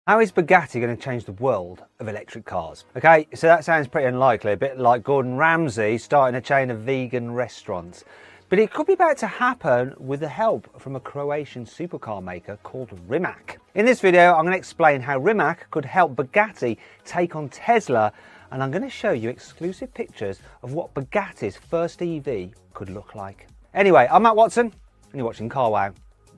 How is Bugatti going to change the world of electric cars? Okay, so that sounds pretty unlikely, a bit like Gordon Ramsay starting a chain of vegan restaurants. But it could be about to happen with the help from a Croatian supercar maker called Rimac. In this video, I'm going to explain how Rimac could help Bugatti take on Tesla, and I'm going to show you exclusive pictures of what Bugatti's first EV could look like. Anyway, I'm Matt Watson, and you're watching Carwow.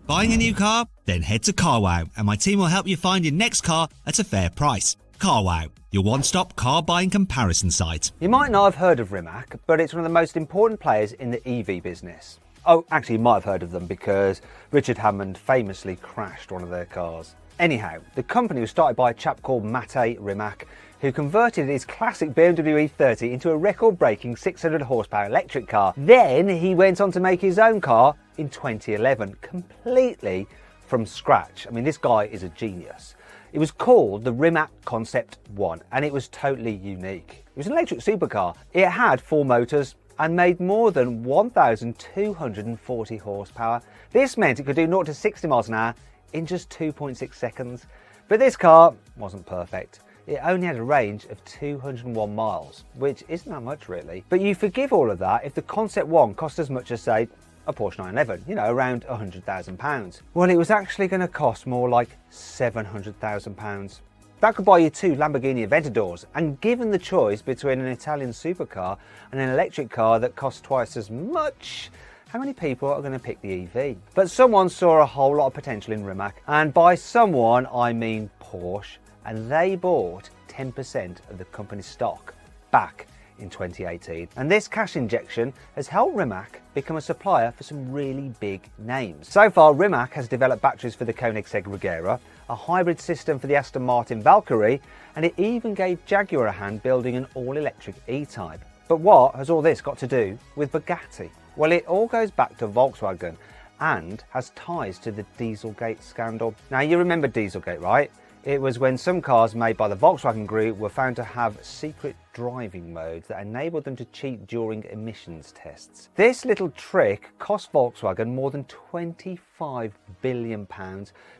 Buying a new car? Then head to Carwow and my team will help you find your next car at a fair price. Carwow, your one-stop car buying comparison site. You might not have heard of Rimac, but it's one of the most important players in the EV business. Oh, actually you might have heard of them because Richard Hammond famously crashed one of their cars. Anyhow, the company was started by a chap called Mate Rimac, who converted his classic BMW E30 into a record-breaking 600 horsepower electric car. Then he went on to make his own car in 2011, completely from scratch. I mean, this guy is a genius. It was called the Rimac Concept 1, and it was totally unique. It was an electric supercar. It had 4 motors and made more than 1,240 horsepower. This meant it could do 0 to 60 miles an hour in just 2.6 seconds. But this car wasn't perfect. It only had a range of 201 miles, which isn't that much really. But you forgive all of that if the Concept 1 cost as much as, say, a Porsche 911, you know, around £100,000. Well, it was actually going to cost more like £700,000. That could buy you 2 Lamborghini Aventadors, and given the choice between an Italian supercar and an electric car that costs twice as much, how many people are going to pick the EV? But someone saw a whole lot of potential in Rimac, and by someone I mean Porsche, and they bought 10% of the company's stock back in 2018. And this cash injection has helped Rimac become a supplier for some really big names. So far, Rimac has developed batteries for the Koenigsegg Regera, a hybrid system for the Aston Martin Valkyrie, and it even gave Jaguar a hand building an all-electric E-Type. But what has all this got to do with Bugatti? Well, it all goes back to Volkswagen and has ties to the Dieselgate scandal. Now, you remember Dieselgate, right? It was when some cars made by the Volkswagen Group were found to have secret driving modes that enabled them to cheat during emissions tests. This little trick cost Volkswagen more than £25 billion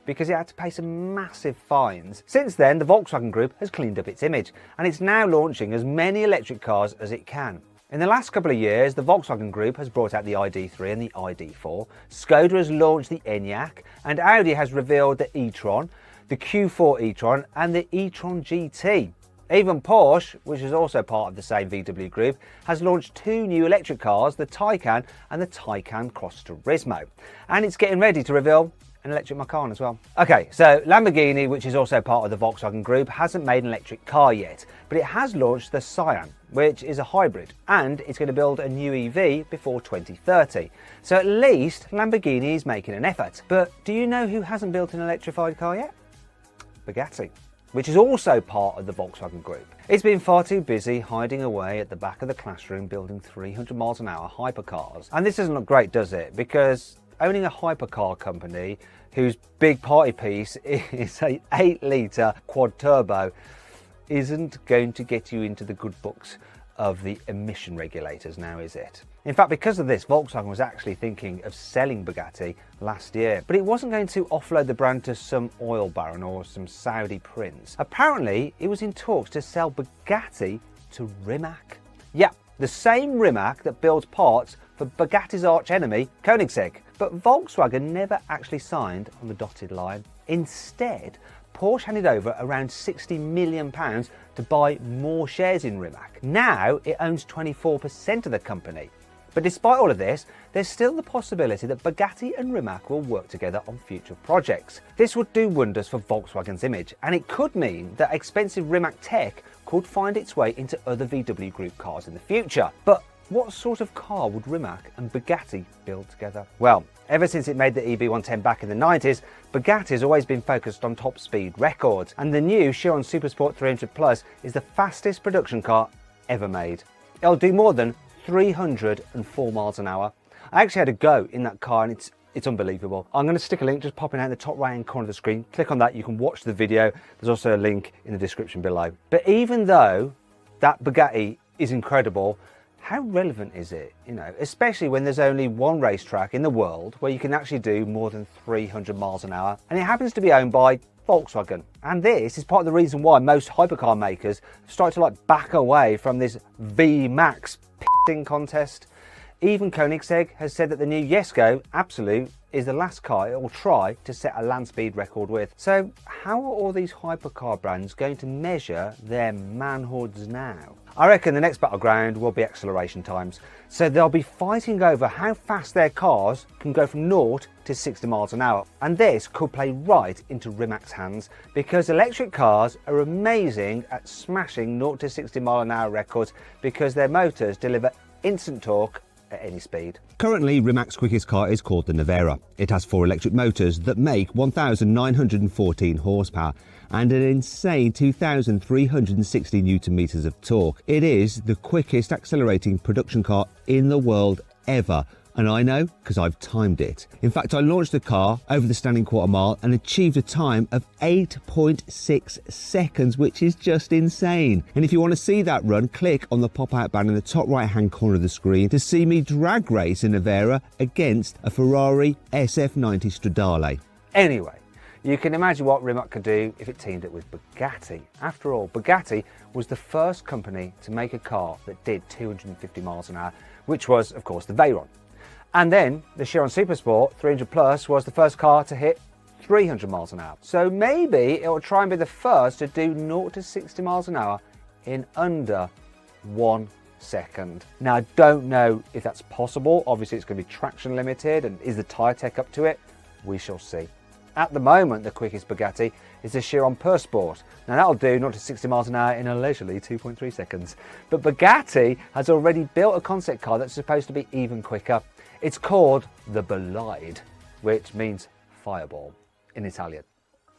because it had to pay some massive fines. Since then, the Volkswagen Group has cleaned up its image, and it's now launching as many electric cars as it can. In the last couple of years, the Volkswagen Group has brought out the ID3 and the ID4, Skoda has launched the Enyaq, and Audi has revealed the e-tron, the Q4 e-tron and the e-tron GT. Even Porsche, which is also part of the same VW group, has launched 2 new electric cars, the Taycan and the Taycan Cross Turismo. And it's getting ready to reveal an electric Macan as well. Okay, so Lamborghini, which is also part of the Volkswagen Group, hasn't made an electric car yet, but it has launched the Cyan, which is a hybrid, and it's going to build a new EV before 2030. So at least Lamborghini is making an effort. But do you know who hasn't built an electrified car yet? Bugatti, which is also part of the Volkswagen Group. It's been far too busy hiding away at the back of the classroom building 300 miles an hour hypercars. And this doesn't look great, does it? Because owning a hypercar company whose big party piece is a 8-litre quad turbo isn't going to get you into the good books of the emission regulators now, is it? In fact, because of this, Volkswagen was actually thinking of selling Bugatti last year, but it wasn't going to offload the brand to some oil baron or some Saudi prince. Apparently, it was in talks to sell Bugatti to Rimac. Yeah, the same Rimac that builds parts for Bugatti's arch enemy, Koenigsegg. But Volkswagen never actually signed on the dotted line. Instead, Porsche handed over around £60 million to buy more shares in Rimac. Now it owns 24% of the company. But despite all of this, there's still the possibility that Bugatti and Rimac will work together on future projects. This would do wonders for Volkswagen's image, and it could mean that expensive Rimac tech could find its way into other VW Group cars in the future. But what sort of car would Rimac and Bugatti build together? Well, ever since it made the EB110 back in the 90s, Bugatti has always been focused on top speed records, and the new Chiron Supersport 300 Plus is the fastest production car ever made. It'll do more than 304 miles an hour. I actually had a go in that car, and it's unbelievable. I'm going to stick a link just popping out in the top right hand corner of the screen. Click on that, you can watch the video. There's also a link in the description below. But even though that Bugatti is incredible, how relevant is it? You know, especially when there's only one racetrack in the world where you can actually do more than 300 miles an hour, and it happens to be owned by Volkswagen. And this is part of the reason why most hypercar makers start to back away from this VMAX pitting contest. Even Koenigsegg has said that the new Jesko Absolute is the last car it will try to set a land speed record with. So how are all these hypercar brands going to measure their manhoods now? I reckon the next battleground will be acceleration times. So they'll be fighting over how fast their cars can go from 0 to 60 miles an hour. And this could play right into Rimac's hands, because electric cars are amazing at smashing 0 to 60 mile an hour records because their motors deliver instant torque at any speed. Currently, Rimac's quickest car is called the Nevera. It has 4 electric motors that make 1,914 horsepower and an insane 2,360 newton meters of torque. It is the quickest accelerating production car in the world ever. And I know because I've timed it. In fact, I launched the car over the standing quarter mile and achieved a time of 8.6 seconds, which is just insane. And if you want to see that run, click on the pop-out band in the top right-hand corner of the screen to see me drag race a Nevera against a Ferrari SF90 Stradale. Anyway, you can imagine what Rimac could do if it teamed up with Bugatti. After all, Bugatti was the first company to make a car that did 250 miles an hour, which was, of course, the Veyron. And then the Chiron Supersport 300 Plus was the first car to hit 300 miles an hour. So maybe it will try and be the first to do 0 to 60 miles an hour in under 1 second. Now, I don't know if that's possible. Obviously, it's going to be traction limited, and is the tyre tech up to it? We shall see. At the moment, the quickest Bugatti is the Chiron Sport. Now that'll do 0 to 60 miles an hour in a leisurely 2.3 seconds. But Bugatti has already built a concept car that's supposed to be even quicker. It's called the Bolide, which means fireball in Italian.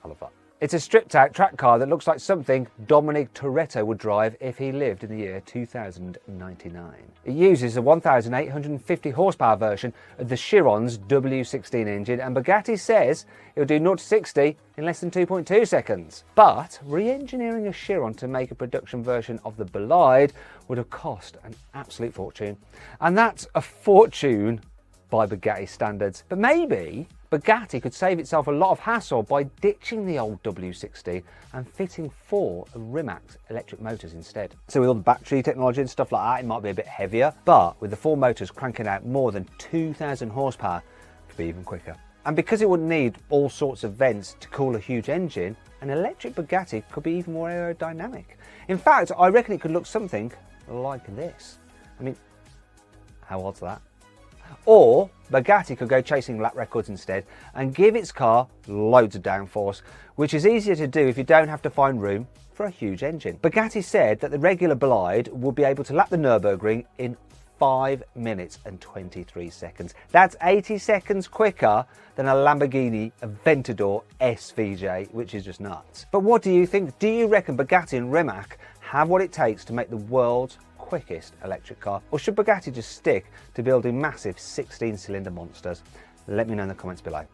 I love that. It's a stripped out track car that looks like something Dominic Toretto would drive if he lived in the year 2099. It uses a 1,850 horsepower version of the Chiron's W16 engine, and Bugatti says it'll do 0 to 60 in less than 2.2 seconds. But re-engineering a Chiron to make a production version of the Bolide would have cost an absolute fortune. And that's a fortune by Bugatti standards. But maybe Bugatti could save itself a lot of hassle by ditching the old W60 and fitting 4 of Rimac's electric motors instead. So with all the battery technology and stuff like that, it might be a bit heavier, but with the 4 motors cranking out more than 2,000 horsepower, it could be even quicker. And because it wouldn't need all sorts of vents to cool a huge engine, an electric Bugatti could be even more aerodynamic. In fact, I reckon it could look something like this. I mean, how odd's that? Or Bugatti could go chasing lap records instead and give its car loads of downforce, which is easier to do if you don't have to find room for a huge engine. Bugatti said that the regular Bolide will be able to lap the Nürburgring in 5 minutes and 23 seconds. That's 80 seconds quicker than a Lamborghini Aventador SVJ, which is just nuts. But what do you think? Do you reckon Bugatti and Rimac have what it takes to make the world's quickest electric car? Or should Bugatti just stick to building massive 16-cylinder monsters? Let me know in the comments below.